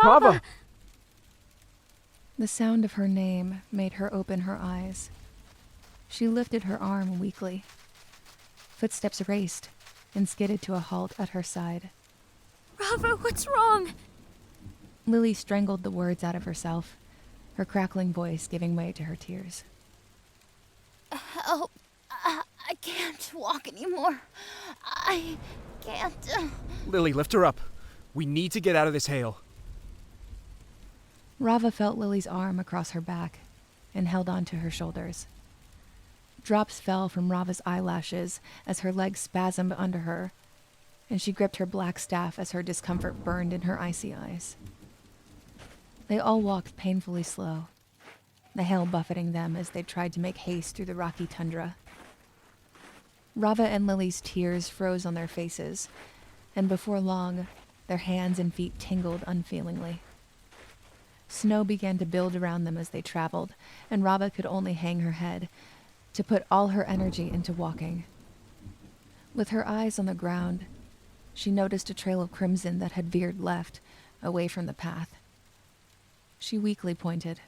Rava! The sound of her name made her open her eyes. She lifted her arm weakly. Footsteps raced and skidded to a halt at her side. Rava, what's wrong? Lily strangled the words out of herself, her crackling voice giving way to her tears. Help. I can't walk anymore. I can't. Lily, lift her up. We need to get out of this hail. Rava felt Lily's arm across her back and held on to her shoulders. Drops fell from Rava's eyelashes as her legs spasmed under her, and she gripped her black staff as her discomfort burned in her icy eyes. They all walked painfully slow, the hail buffeting them as they tried to make haste through the rocky tundra. Rava and Lily's tears froze on their faces, and before long, their hands and feet tingled unfeelingly. Snow began to build around them as they traveled, and Rava could only hang her head to put all her energy into walking. With her eyes on the ground, she noticed a trail of crimson that had veered left, away from the path. She weakly pointed.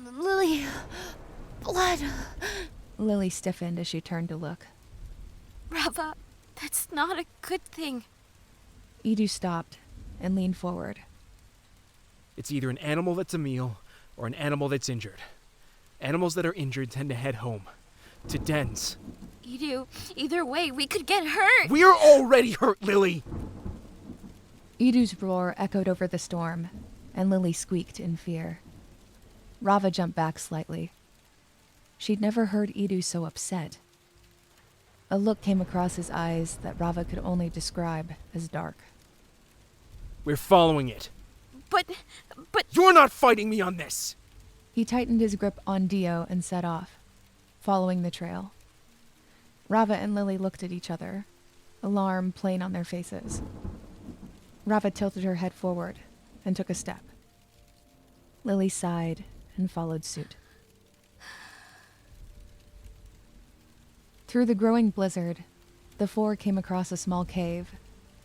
Lily, blood. Lily stiffened as she turned to look. Rava, that's not a good thing. Edu stopped and leaned forward. It's either an animal that's a meal or an animal that's injured. Animals that are injured tend to head home, to dens. Either way, we could get hurt. We're already hurt, Lily! Edu's roar echoed over the storm, and Lily squeaked in fear. Rava jumped back slightly. She'd never heard Edu so upset. A look came across his eyes that Rava could only describe as dark. We're following it. But... You're not fighting me on this! He tightened his grip on Dio and set off, following the trail. Rava and Lily looked at each other, alarm plain on their faces. Rava tilted her head forward and took a step. Lily sighed and followed suit. Through the growing blizzard, the four came across a small cave,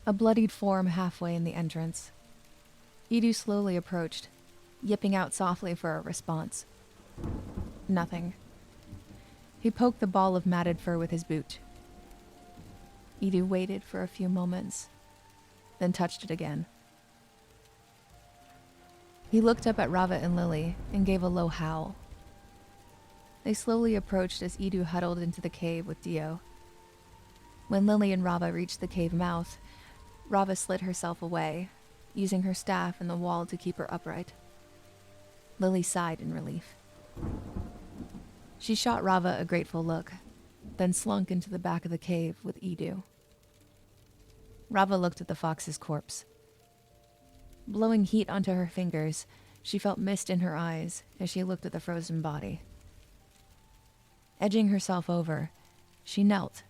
a bloodied form halfway in the entrance. Edu slowly approached, yipping out softly for a response. Nothing. He poked the ball of matted fur with his boot. Edu waited for a few moments, then touched it again. He looked up at Rava and Lily and gave a low howl. They slowly approached as Edu huddled into the cave with Dio. When Lily and Rava reached the cave mouth, Rava slid herself away, using her staff in the wall to keep her upright. Lily sighed in relief. She shot Rava a grateful look, then slunk into the back of the cave with Edu. Rava looked at the fox's corpse. Blowing heat onto her fingers, she felt mist in her eyes as she looked at the frozen body. Edging herself over, she knelt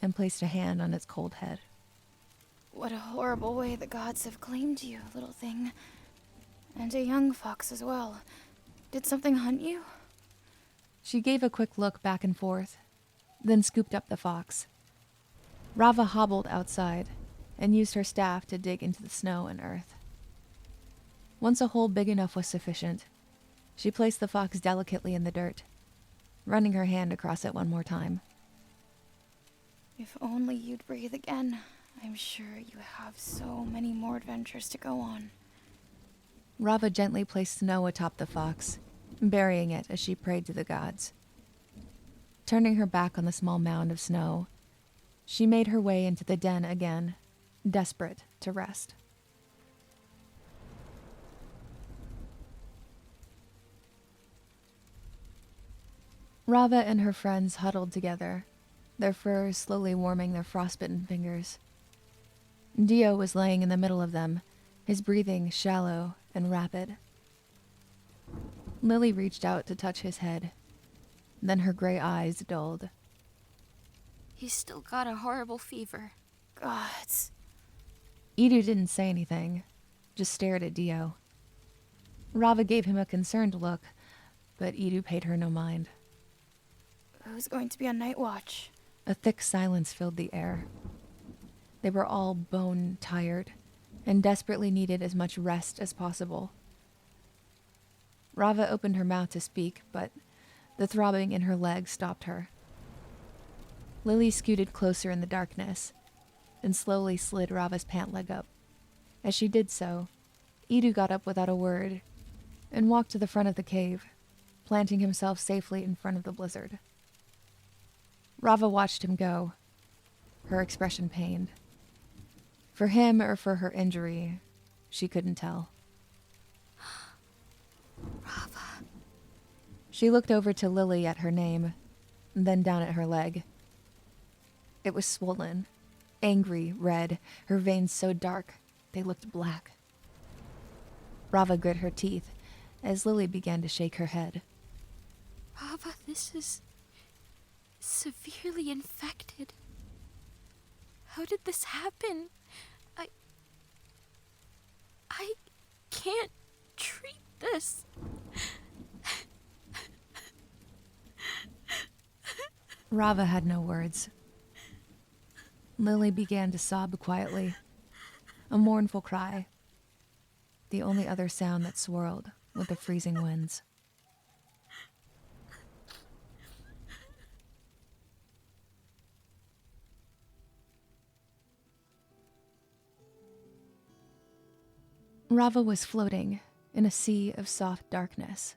and placed a hand on its cold head. What a horrible way the gods have claimed you, little thing. And a young fox as well. Did something hunt you? She gave a quick look back and forth, then scooped up the fox. Rava hobbled outside and used her staff to dig into the snow and earth. Once a hole big enough was sufficient, she placed the fox delicately in the dirt, running her hand across it one more time. If only you'd breathe again. I'm sure you have so many more adventures to go on. Rava gently placed snow atop the fox, burying it as she prayed to the gods. Turning her back on the small mound of snow, she made her way into the den again, desperate to rest. Rava and her friends huddled together, their fur slowly warming their frostbitten fingers. Dio was laying in the middle of them, his breathing shallow and rapid. Lily reached out to touch his head. Then her gray eyes dulled. He's still got a horrible fever. Gods. Edu didn't say anything, just stared at Dio. Rava gave him a concerned look, but Edu paid her no mind. Who's going to be on night watch? A thick silence filled the air. They were all bone-tired, and desperately needed as much rest as possible. Rava opened her mouth to speak, but the throbbing in her leg stopped her. Lily scooted closer in the darkness and slowly slid Rava's pant leg up. As she did so, Idu got up without a word and walked to the front of the cave, planting himself safely in front of the blizzard. Rava watched him go, her expression pained. For him or for her injury, she couldn't tell. Rava. She looked over to Lily at her name, then down at her leg. It was swollen, angry, red, her veins so dark they looked black. Rava grit her teeth as Lily began to shake her head. Rava, this is severely infected. How did this happen? I can't treat this. Rava had no words. Lily began to sob quietly, a mournful cry, the only other sound that swirled with the freezing winds. Rava was floating in a sea of soft darkness.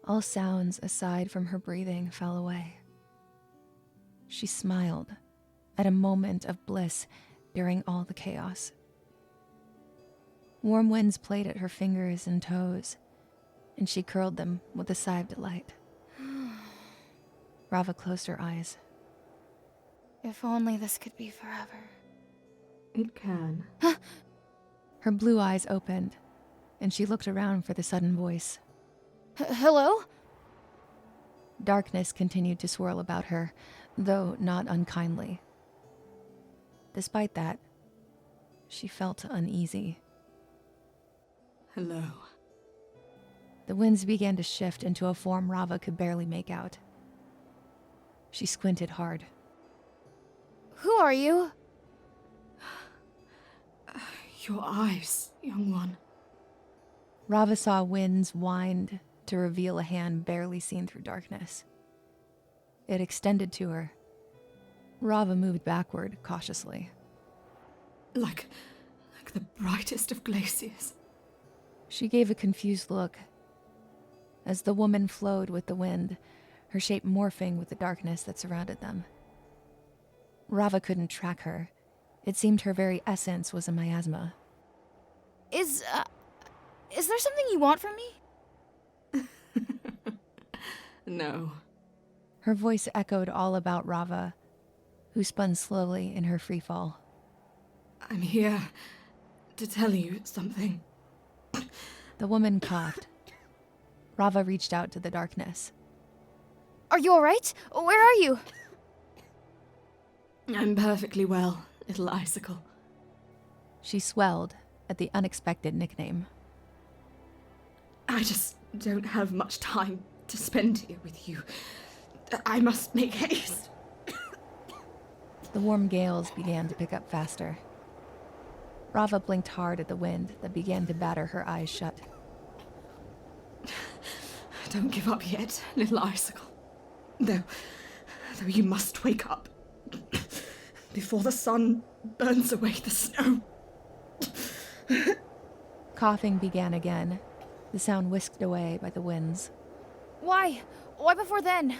All sounds aside from her breathing fell away. She smiled at a moment of bliss during all the chaos. Warm winds played at her fingers and toes, and she curled them with a sigh of delight. Rava closed her eyes. If only this could be forever. It can. Her blue eyes opened, and she looked around for the sudden voice. Hello? Darkness continued to swirl about her, though not unkindly. Despite that, she felt uneasy. Hello. The winds began to shift into a form Rava could barely make out. She squinted hard. Who are you? Your eyes, young one. Rava saw winds wind to reveal a hand barely seen through darkness. It extended to her. Rava moved backward cautiously. Like the brightest of glaciers. She gave a confused look. As the woman flowed with the wind, her shape morphing with the darkness that surrounded them. Rava couldn't track her. It seemed her very essence was a miasma. Is there something you want from me? No. Her voice echoed all about Rava, who spun slowly in her freefall. I'm here to tell you something. The woman coughed. Rava reached out to the darkness. Are you alright? Where are you? I'm perfectly well, little icicle. She swelled at the unexpected nickname. I just don't have much time to spend here with you. I must make haste. The warm gales began to pick up faster. Rava blinked hard at the wind that began to batter her eyes shut. Don't give up yet, little icicle. Though you must wake up before the sun burns away the snow. Coughing began again, the sound whisked away by the winds. Why? Why before then?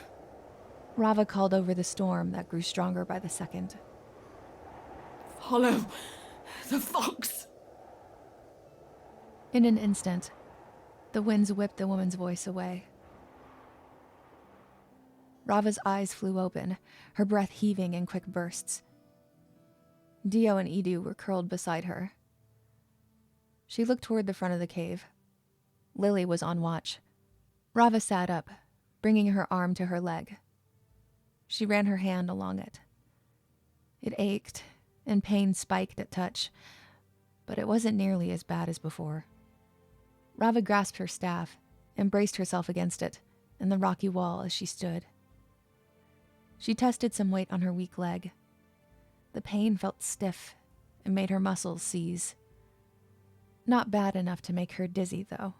Rava called over the storm that grew stronger by the second. Follow the fox. In an instant, the winds whipped the woman's voice away. Rava's eyes flew open, her breath heaving in quick bursts. Dio and Idu were curled beside her. She looked toward the front of the cave. Lily was on watch. Rava sat up, bringing her arm to her leg. She ran her hand along it. It ached, and pain spiked at touch, but it wasn't nearly as bad as before. Rava grasped her staff and braced herself against it and the rocky wall as she stood. She tested some weight on her weak leg. The pain felt stiff and made her muscles seize. Not bad enough to make her dizzy, though.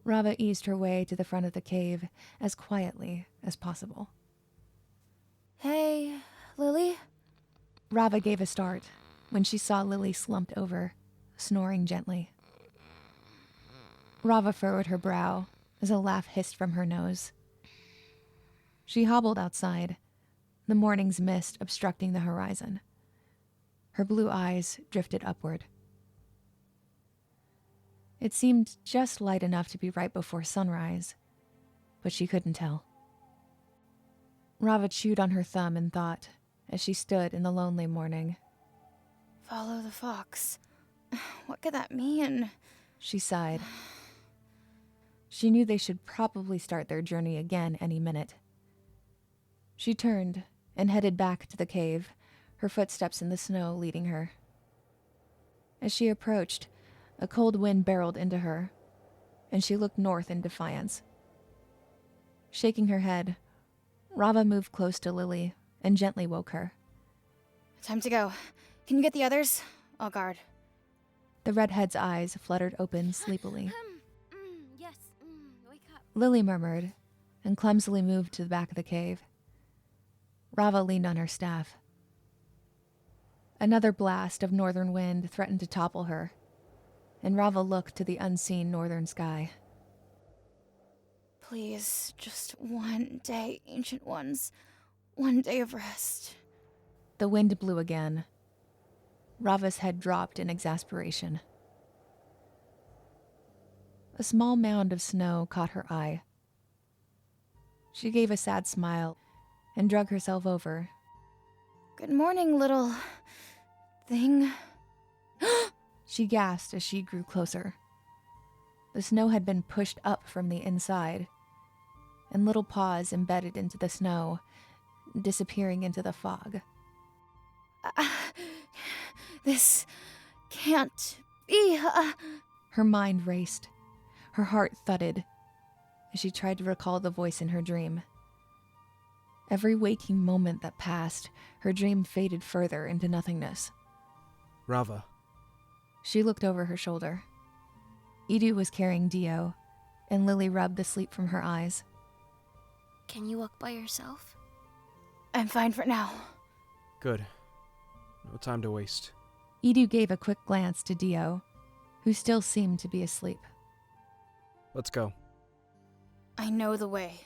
Rava eased her way to the front of the cave as quietly as possible. Hey, Lily? Rava gave a start when she saw Lily slumped over, snoring gently. Rava furrowed her brow as a laugh hissed from her nose. She hobbled outside, the morning's mist obstructing the horizon. Her blue eyes drifted upward. It seemed just light enough to be right before sunrise, but she couldn't tell. Rava chewed on her thumb in thought as she stood in the lonely morning. Follow the fox. What could that mean? She sighed. She knew they should probably start their journey again any minute. She turned and headed back to the cave, her footsteps in the snow leading her. As she approached, a cold wind barreled into her, and she looked north in defiance. Shaking her head, Rava moved close to Lily and gently woke her. Time to go. Can you get the others? I'll guard. The redhead's eyes fluttered open sleepily. Yes, wake up. Lily murmured and clumsily moved to the back of the cave. Rava leaned on her staff. Another blast of northern wind threatened to topple her, and Rava looked to the unseen northern sky. Please, just one day, Ancient Ones. One day of rest. The wind blew again. Rava's head dropped in exasperation. A small mound of snow caught her eye. She gave a sad smile and drug herself over. Good morning, little thing. She gasped as she grew closer. The snow had been pushed up from the inside, and little paws embedded into the snow, disappearing into the fog. This can't be. Her mind raced. Her heart thudded as she tried to recall the voice in her dream. Every waking moment that passed, her dream faded further into nothingness. Rava. She looked over her shoulder. Edu was carrying Dio, and Lily rubbed the sleep from her eyes. Can you walk by yourself? I'm fine for now. Good. No time to waste. Edu gave a quick glance to Dio, who still seemed to be asleep. Let's go. I know the way.